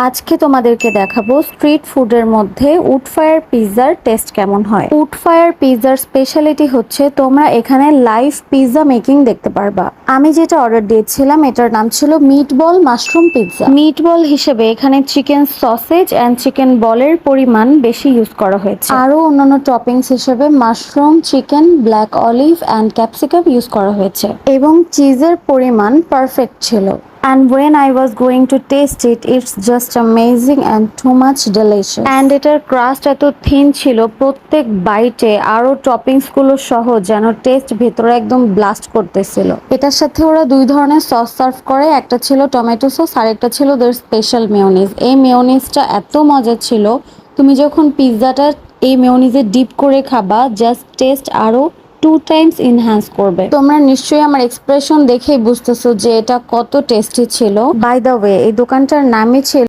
আজকে তোমাদেরকে দেখাবো স্ট্রিট ফুডের মধ্যে উড ফায়ার পিৎজার টেস্ট কেমন হয়। উড ফায়ার পিৎজার স্পেশালিটি হচ্ছে তোমরা এখানে লাইভ পিৎজা মেকিং দেখতে পারবা। আমি যেটা অর্ডার দিয়েছিলাম এটার নাম ছিল মিটবল মাশরুম পিৎজা। মিটবল হিসেবে এখানে চিকেন সসেজ এন্ড চিকেন বলের পরিমাণ বেশি ইউজ করা হয়েছে। আরো অন্যান্য টপিংস হিসেবে mushroom, chicken, black olive and capsicum use করা হয়েছে এবং চিজের পরিমাণ পারফেক্ট ছিল। And when I was going to taste it, it's just amazing and too much delicious. And এটার ক্রাস্ট এত থিন ছিল, প্রত্যেক বাইটে আরো টপিংস গুলো সহ যেন টেস্ট ভেতরে একদম ব্লাস্ট করতেছিল। এটার সাথে ওরা দুই ধরনের সস সার্ভ করে, একটা ছিল টমেটো সস আর একটা ছিল ওদের স্পেশাল মেয়োনিজ। এই মেয়োনিজটা এত মজা ছিল, তুমি যখন পিৎজাটা এই মেয়োনিজে ডিপ করে খাবা জাস্ট টেস্ট আরো 2 টাইমস ইনহ্যান্স করবে। তোমরা নিশ্চয়ই আমার এক্সপ্রেশন দেখেই বুঝতেছো যে এটা কত টেস্টি ছিল। বাই দ্য ওয়ে, এই দোকানটার নামই ছিল